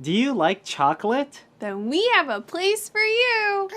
Do you like chocolate? Then we have a place for you.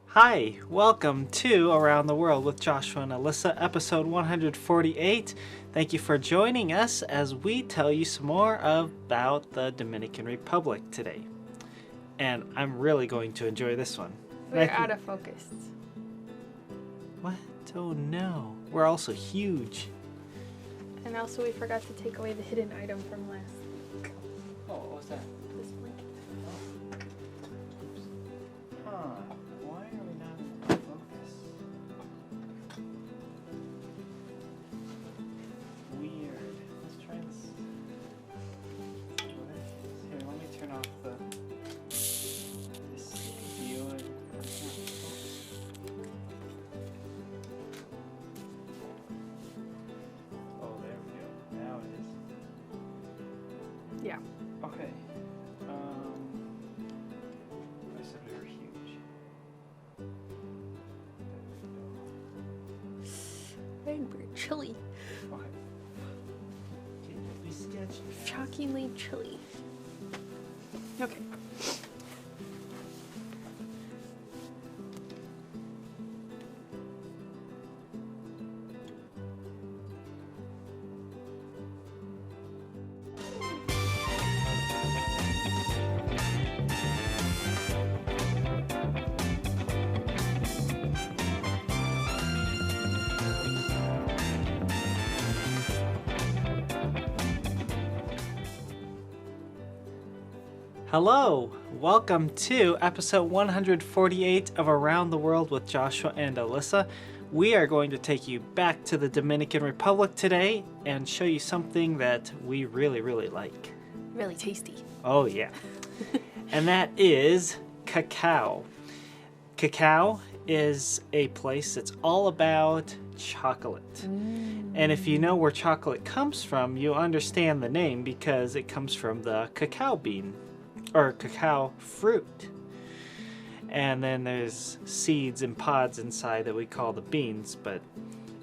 Hi, welcome to Around the World with Joshua and Alyssa, episode 148. Thank you for joining us as we tell you some more about the Dominican Republic today. And I'm really going to enjoy this one. We're out of focus. What? Oh no. We're also huge. And also we forgot to take away the hidden item from last. Oh, what was that? This blanket. Huh. Why are we not in focus? Weird. Let's try this. Here, let me turn off this view and oh, there we go. Now it is. Yeah. Okay. I said we were huge. And we're chilly. Okay. Okay, don't be sketchy. Shockingly chilly. Okay. Hello, welcome to episode 148 of Around the World with Joshua and Alyssa. We are going to take you back to the Dominican Republic today and show you something that we really like. Really tasty. Oh yeah. And that is cacao. Cacao is a place that's all about chocolate. And if you know where chocolate comes from, you understand the name because it comes from the cacao bean. Or cacao fruit. And then there's seeds and pods inside that we call the beans, but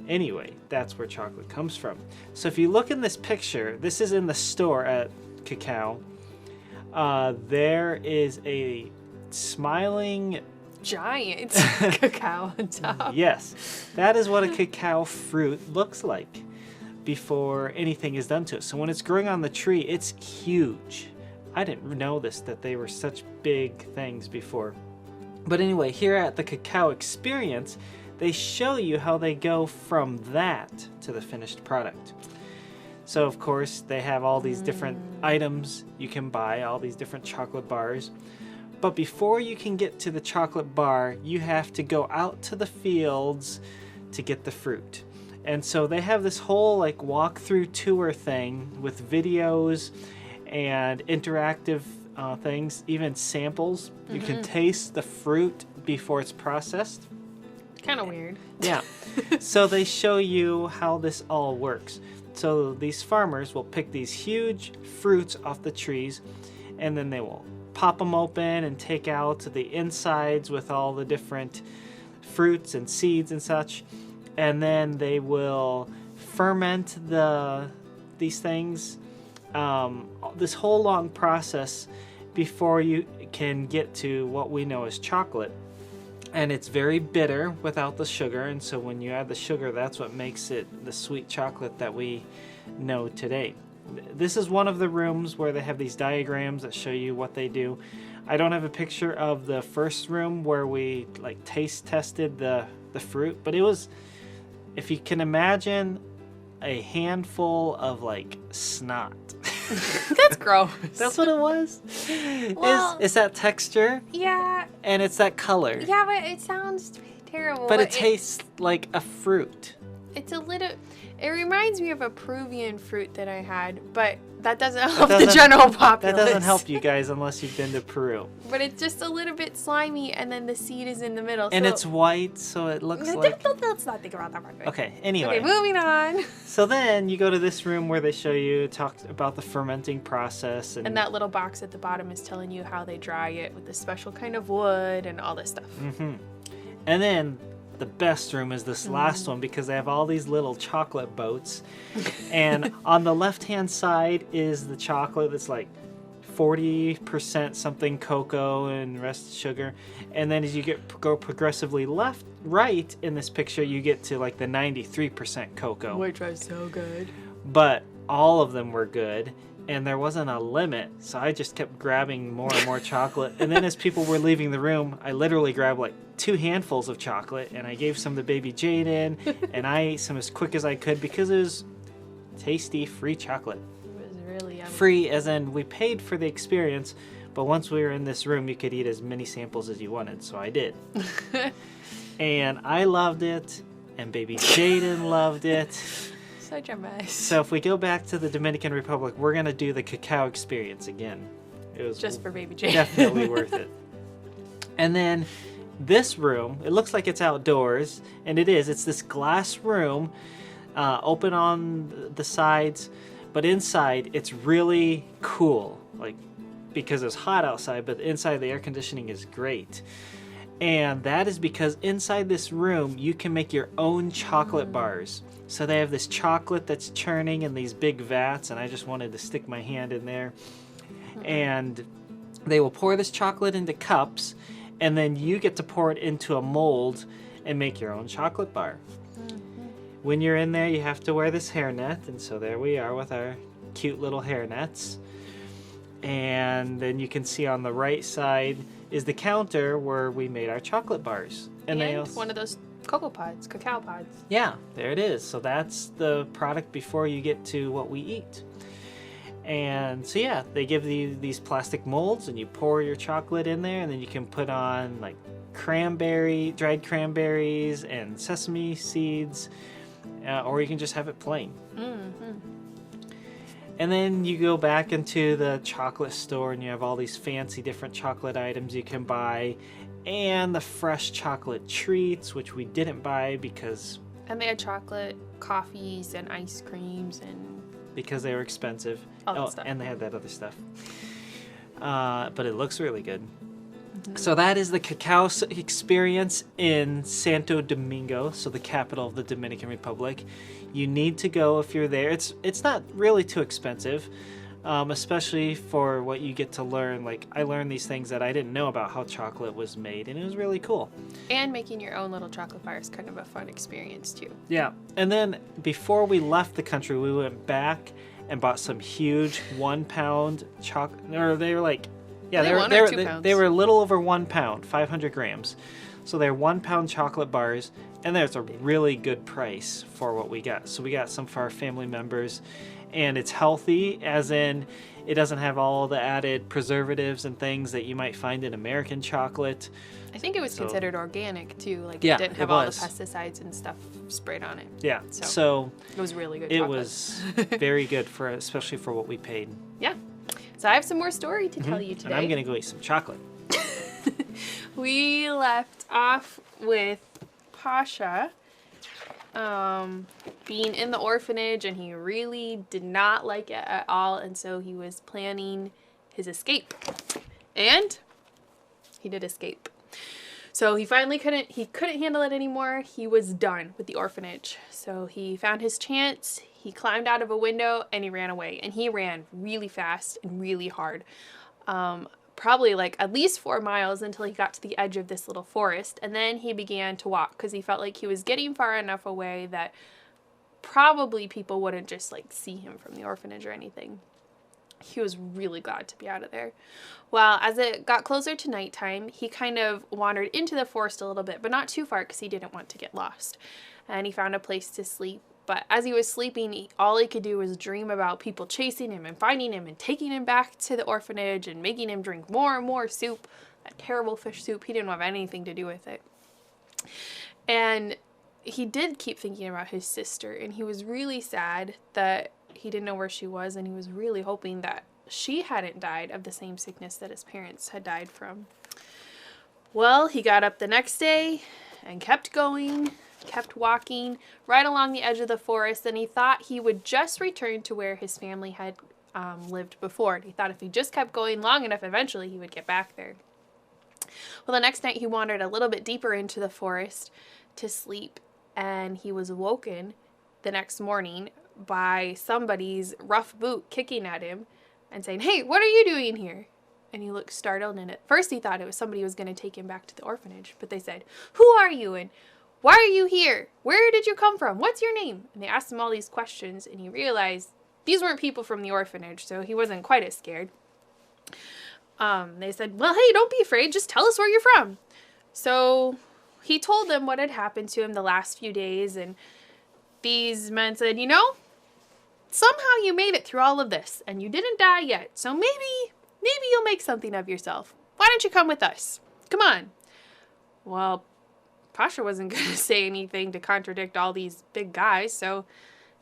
anyway, that's where chocolate comes from. So if you look in this picture, this is in the store at Cacao. There is a smiling giant cacao on top. Yes, that is what a cacao fruit looks like before anything is done to it. So when it's growing on the tree, it's huge. I didn't know that they were such big things before. But anyway, here at the Cacao Experience, they show you how they go from that to the finished product. So of course, they have all these different items you can buy, all these different chocolate bars. But before you can get to the chocolate bar, you have to go out to the fields to get the fruit. And so they have this whole like walk-through tour thing with videos and interactive things, even samples. You can taste the fruit before it's processed. Kind of weird. Yeah. So they show you how this all works. So these farmers will pick these huge fruits off the trees, and then they will pop them open and take out the insides with all the different fruits and seeds and such. And then they will ferment these things. This whole long process before you can get to what we know as chocolate. And it's very bitter without the sugar, and so when you add the sugar, that's what makes it the sweet chocolate that we know today. This is one of the rooms where they have these diagrams that show you what they do. I don't have a picture of the first room where we like taste tested the fruit, but it was, if you can imagine, a handful of like snot. That's gross. That's what it was? Well, is that texture? Yeah. And it's that color. Yeah, but it sounds terrible. But it tastes like a fruit. It's a little, it reminds me of a Peruvian fruit that I had, but that doesn't help the general populace. That doesn't help you guys unless you've been to Peru. But it's just a little bit slimy, and then the seed is in the middle. And it's white, so it looks like... Let's not think about that part. Okay, anyway. Okay, moving on. So then you go to this room where they show you, talk about the fermenting process. And that little box at the bottom is telling you how they dry it with this special kind of wood and all this stuff. Mm-hmm. And then the best room is this last one because they have all these little chocolate boats. And on the left-hand side is the chocolate that's like 40% something cocoa and rest sugar. And then as you go progressively right in this picture, you get to like the 93% cocoa. Which was so good. But all of them were good. And there wasn't a limit, so I just kept grabbing more and more chocolate. And then as people were leaving the room, I literally grabbed like 2 handfuls of chocolate, and I gave some to baby Jaden, and I ate some as quick as I could because it was tasty, free chocolate. It was really yummy. Free as in we paid for the experience, but once we were in this room, you could eat as many samples as you wanted, so I did. And I loved it, and baby Jaden loved it. Such a mess. So if we go back to the Dominican Republic, we're going to do the cacao experience again. It was just for baby Jane. Definitely worth it. And then this room, it looks like it's outdoors, and it is. It's this glass room, open on the sides, but inside it's really cool, like because it's hot outside, but inside the air conditioning is great. And that is because inside this room, you can make your own chocolate bars. So they have this chocolate that's churning in these big vats, and I just wanted to stick my hand in there. And they will pour this chocolate into cups, and then you get to pour it into a mold and make your own chocolate bar. When you're in there, you have to wear this hairnet, and so there we are with our cute little hairnets. And then you can see on the right side is the counter where we made our chocolate bars. And one of those cacao pods. Yeah, there it is. So that's the product before you get to what we eat. And so yeah, they give you these plastic molds, and you pour your chocolate in there, and then you can put on like dried cranberries and sesame seeds, or you can just have it plain. Mm-hmm. And then you go back into the chocolate store, and you have all these fancy different chocolate items you can buy, and the fresh chocolate treats, which we didn't buy because... And they had chocolate coffees and ice creams and... Because they were expensive. All that stuff. And they had that other stuff. But it looks really good. Mm-hmm. So that is the cacao experience in Santo Domingo, so the capital of the Dominican Republic. You need to go if you're there. It's not really too expensive, especially for what you get to learn. Like, I learned these things that I didn't know about how chocolate was made, and it was really cool. And making your own little chocolate bar is kind of a fun experience, too. Yeah. And then before we left the country, we went back and bought some huge 1 pound chocolate. Or they were like... Yeah, they were a little over 1 pound, 500 grams. So they're 1 pound chocolate bars, and there's a really good price for what we got. So we got some for our family members, and it's healthy, as in it doesn't have all the added preservatives and things that you might find in American chocolate. I think it was considered organic too. Like, yeah, it didn't have all the pesticides and stuff sprayed on it. Yeah, so it was really good. It was very good especially for what we paid. Yeah. So I have some more story to tell you today. And I'm going to go eat some chocolate. We left off with Pasha being in the orphanage, and he really did not like it at all, and so he was planning his escape. And he did escape. So he finally couldn't handle it anymore. He was done with the orphanage. So he found his chance. He climbed out of a window and he ran away. And he ran really fast and really hard. Probably like at least 4 miles until he got to the edge of this little forest. And then he began to walk because he felt like he was getting far enough away that probably people wouldn't just like see him from the orphanage or anything. He was really glad to be out of there. Well, as it got closer to nighttime, he kind of wandered into the forest a little bit, but not too far because he didn't want to get lost. And he found a place to sleep. But as he was sleeping, all he could do was dream about people chasing him and finding him and taking him back to the orphanage and making him drink more and more soup. That terrible fish soup. He didn't have anything to do with it. And he did keep thinking about his sister, and he was really sad that he didn't know where she was, and he was really hoping that she hadn't died of the same sickness that his parents had died from. Well, he got up the next day and kept going, kept walking right along the edge of the forest, and he thought he would just return to where his family had lived before. And he thought if he just kept going long enough, eventually he would get back there. Well, the next night he wandered a little bit deeper into the forest to sleep, and he was awoken the next morning by somebody's rough boot kicking at him and saying, "Hey, what are you doing here?" And he looked startled, and at first he thought it was somebody who was going to take him back to the orphanage. But they said, "Who are you, and why are you here? Where did you come from? What's your name?" And they asked him all these questions, and he realized these weren't people from the orphanage, so he wasn't quite as scared. They said, "Well, hey, don't be afraid. Just tell us where you're from." So he told them what had happened to him the last few days, and these men said, "You know, somehow you made it through all of this, and you didn't die yet, so maybe you'll make something of yourself. Why don't you come with us? Come on." Well, Pasha wasn't going to say anything to contradict all these big guys, so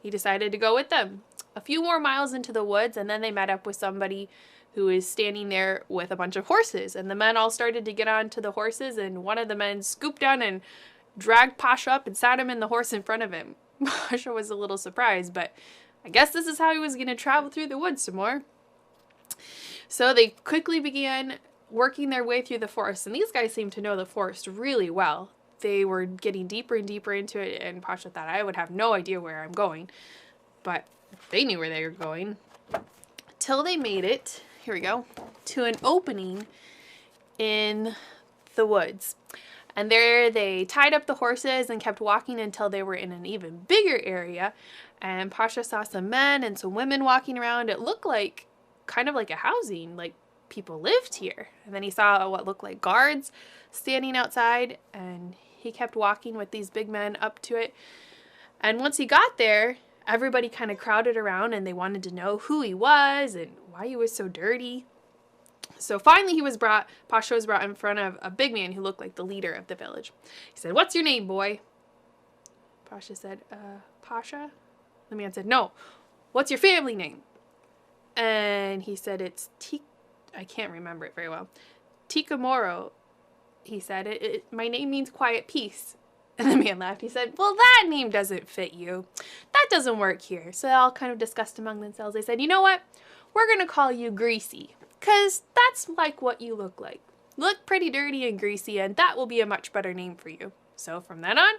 he decided to go with them. A few more miles into the woods, and then they met up with somebody who is standing there with a bunch of horses, and the men all started to get onto the horses, and one of the men scooped down and dragged Pasha up and sat him in the horse in front of him. Pasha was a little surprised, but I guess this is how he was going to travel through the woods some more. So they quickly began working their way through the forest, and these guys seemed to know the forest really well. They were getting deeper and deeper into it, and Pasha thought, I would have no idea where I'm going, but they knew where they were going. Till they made it, here we go, to an opening in the woods. And there they tied up the horses and kept walking until they were in an even bigger area. And Pasha saw some men and some women walking around. It looked like kind of like a housing, like people lived here. And then he saw what looked like guards standing outside, and he kept walking with these big men up to it. And once he got there, everybody kind of crowded around, and they wanted to know who he was and why he was so dirty. So finally Pasha was brought in front of a big man who looked like the leader of the village. He said, "What's your name, boy?" Pasha said, Pasha? The man said, "No, what's your family name?" And he said, "It's I can't remember it very well. Tikamoro," he said. My name means quiet peace." And the man laughed. He said, "Well, that name doesn't fit you. That doesn't work here." So they all kind of discussed among themselves. They said, "You know what? We're going to call you Greasy, because that's like what you look like. Look pretty dirty and greasy, and that will be a much better name for you." So from then on,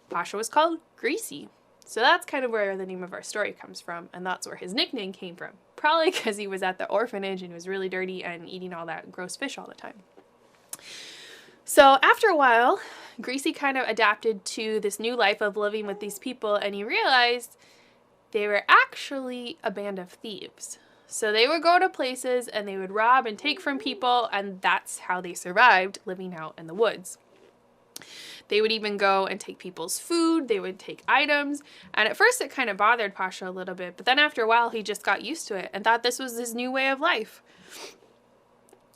Pasha was called Greasy. So that's kind of where the name of our story comes from, and that's where his nickname came from. Probably because he was at the orphanage and he was really dirty and eating all that gross fish all the time. So after a while, Greasy kind of adapted to this new life of living with these people, and he realized they were actually a band of thieves. So they would go to places and they would rob and take from people, and that's how they survived living out in the woods. They would even go and take people's food, they would take items, and at first it kind of bothered Pasha a little bit, but then after a while he just got used to it and thought this was his new way of life.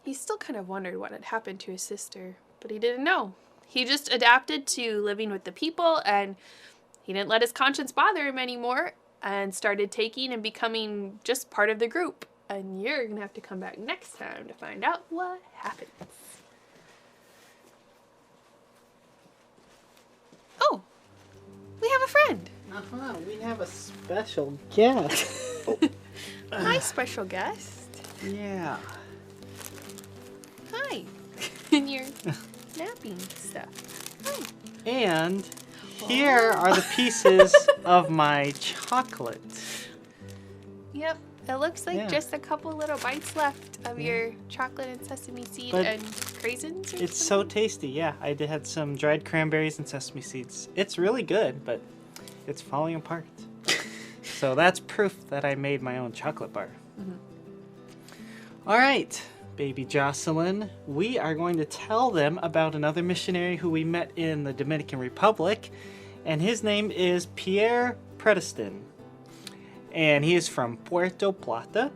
He still kind of wondered what had happened to his sister, but he didn't know. He just adapted to living with the people, and he didn't let his conscience bother him anymore, and started taking and becoming just part of the group. And you're going to have to come back next time to find out what happens. Oh, we have a friend. We have a special guest. Hi, special guest. Yeah. Hi. And you're napping stuff. Hi. And here are the pieces of my chocolate. Yep, it looks like just a couple little bites left of your chocolate and sesame seed and craisins. It's so tasty, yeah. I had some dried cranberries and sesame seeds. It's really good, but it's falling apart. So that's proof that I made my own chocolate bar. Mm-hmm. All right, baby Jocelyn, we are going to tell them about another missionary who we met in the Dominican Republic, and his name is Pierre Predestin. And he is from Puerto Plata,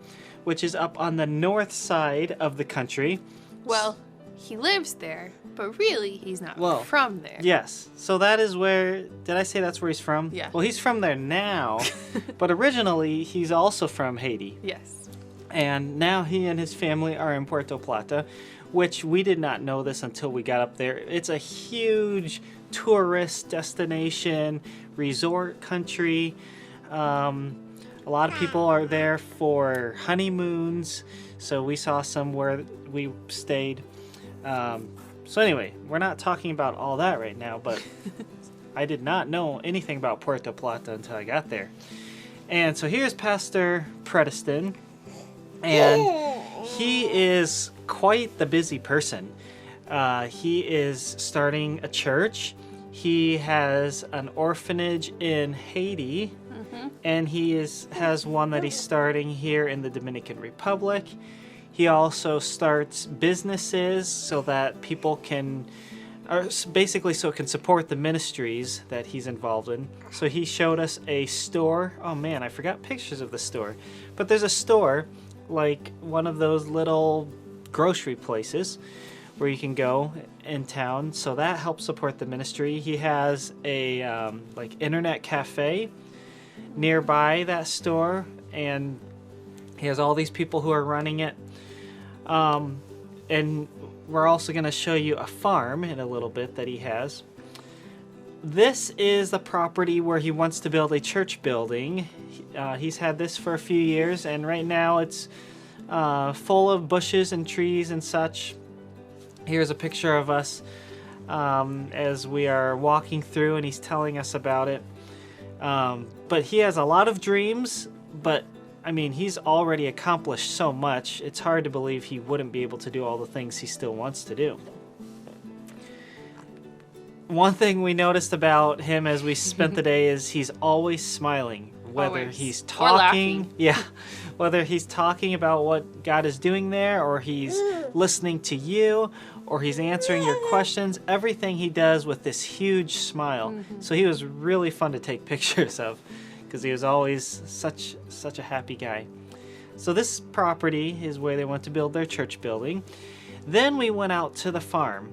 which is up on the north side of the country. Well, he lives there, But really, he's not Well, from there. Yes. So that is where, did I say that's where he's from? Yeah. Well, he's from there now, but originally he's also from Haiti. Yes. And now he and his family are in Puerto Plata, which we did not know this until we got up there. It's a huge tourist destination, resort country. A lot of people are there for honeymoons. So we saw some where we stayed. So anyway, we're not talking about all that right now, but I did not know anything about Puerto Plata until I got there. And so here's Pastor Predestin, and he is quite the busy person. He is starting a church. He has an orphanage in Haiti, and he has one that he's starting here in the Dominican Republic. He also starts businesses so that people can, or basically so it can support the ministries that he's involved in. So he showed us a store. Oh man, I forgot pictures of the store. But there's a store, like one of those little grocery places where you can go in town. So that helps support the ministry. He has a like internet cafe nearby that store, and he has all these people who are running it. And we're also going to show you a farm in a little bit that he has. This is the property where he wants to build a church building. He's had this for a few years, and right now it's full of bushes and trees and such. Here's a picture of us as we are walking through, and he's telling us about it. But he has a lot of dreams, but I mean, he's already accomplished so much, it's hard to believe he wouldn't be able to do all the things he still wants to do. One thing we noticed about him as we spent the day is he's always smiling, whether he's talking, whether he's talking about what God is doing there, or he's listening to you, or he's answering your questions. Everything he does with this huge smile. So he was really fun to take pictures of, because he was always such a happy guy. So this property is where they want to build their church building. Then we went out to the farm,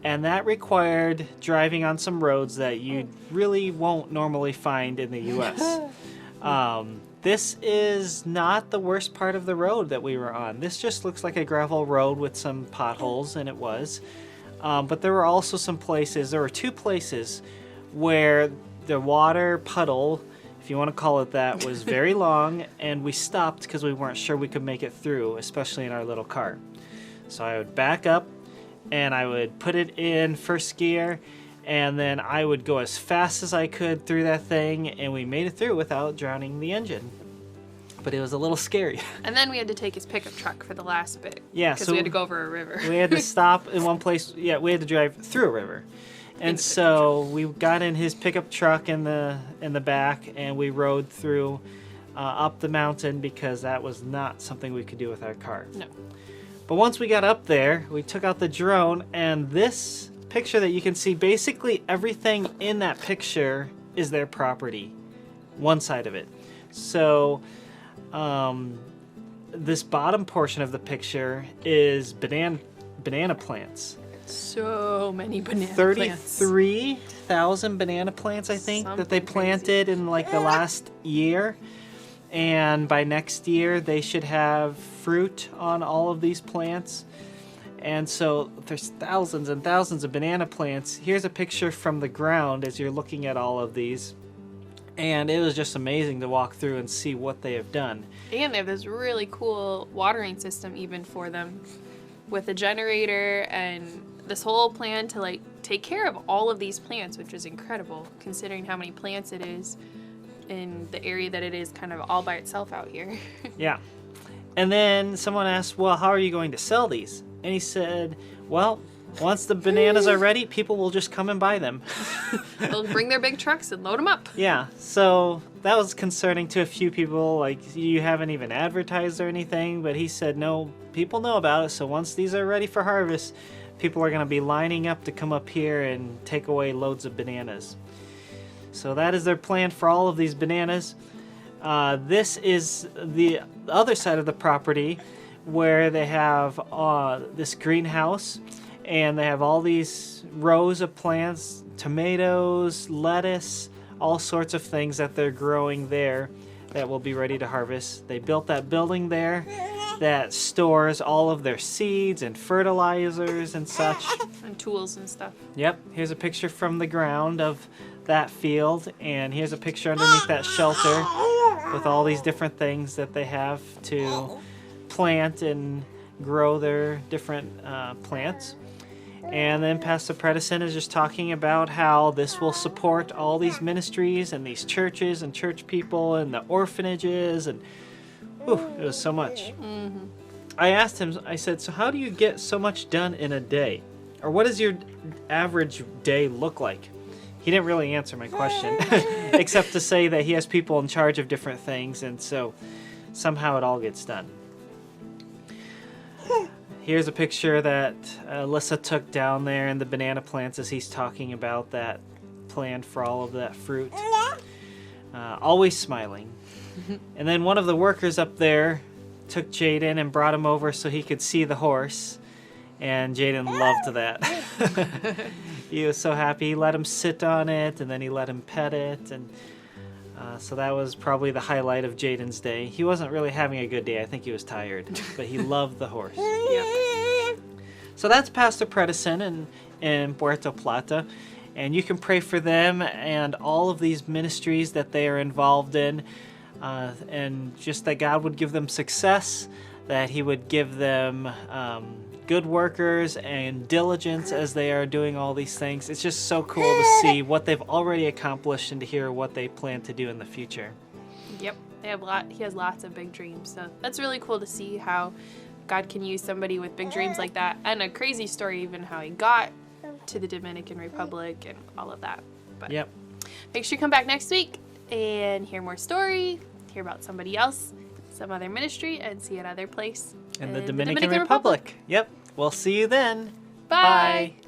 and that required driving on some roads that you really won't normally find in the U.S. This is not the worst part of the road that we were on. This just looks like a gravel road with some potholes, and it was. But there were also some places, there were two places where the water puddle, if you want to call it that, was very long, and we stopped because we weren't sure we could make it through, especially in our little car. So I would back up, and I would put it in first gear, and then I would go as fast as I could through that thing, and we made it through without drowning the engine. But it was a little scary. And then we had to take his pickup truck for the last bit. Yeah, because so we had to go over a river. We had to stop in one place. Yeah, we had to drive through a river. And so we got in his pickup truck in the back, and we rode through up the mountain, because that was not something we could do with our car. No. But once we got up there, we took out the drone, and this picture that you can see, basically everything in that picture is their property, one side of it. So this bottom portion of the picture is banana plants. So many banana plants. 33,000 banana plants, I think, that they planted in like the last year. And by next year, they should have fruit on all of these plants. And so there's thousands and thousands of banana plants. Here's a picture from the ground as you're looking at all of these. And it was just amazing to walk through and see what they have done. And they have this really cool watering system even for them, with a generator and this whole plan to like take care of all of these plants, which is incredible considering how many plants it is in the area that it is kind of all by itself out here. Yeah. And then someone asked, well, how are you going to sell these? And he said, well, once the bananas are ready, people will just come and buy them. They'll bring their big trucks and load them up. Yeah, so that was concerning to a few people, like, you haven't even advertised or anything, but he said, no, people know about it, so once these are ready for harvest, people are going to be lining up to come up here and take away loads of bananas. So that is their plan for all of these bananas. This is the other side of the property where they have this greenhouse, And they have all these rows of plants, tomatoes, lettuce, all sorts of things that they're growing there that will be ready to harvest. They built that building there that stores all of their seeds and fertilizers and such. And tools and stuff. Yep, here's a picture from the ground of that field, and here's a picture underneath that shelter with all these different things that they have to plant and grow their different plants. And then Pastor Predesen is just talking about how this will support all these ministries and these churches and church people and the orphanages, and it was so much. Mm-hmm. I asked him, I said, so how do you get so much done in a day? Or what does your average day look like? He didn't really answer my question, except to say that he has people in charge of different things, and so somehow it all gets done. Here's a picture that Alyssa took down there in the banana plants as he's talking about that plan for all of that fruit. Always smiling. And then one of the workers up there took Jaden and brought him over so he could see the horse. And Jaden loved that. He was so happy. He let him sit on it, and then he let him pet it. And so that was probably the highlight of Jaden's day. He wasn't really having a good day. I think he was tired. But he loved the horse. Yep. So that's Pastor Predesen in Puerto Plata. And you can pray for them and all of these ministries that they are involved in. And just that God would give them success, that he would give them good workers and diligence as they are doing all these things. It's just so cool to see what they've already accomplished and to hear what they plan to do in the future. Yep, he has lots of big dreams. So that's really cool to see how God can use somebody with big dreams like that, and a crazy story even how he got to the Dominican Republic and all of that. But yep. Make sure you come back next week and hear more story, hear about somebody else, some other ministry, and see another place in the Dominican Republic. Yep. We'll see you then. Bye. Bye.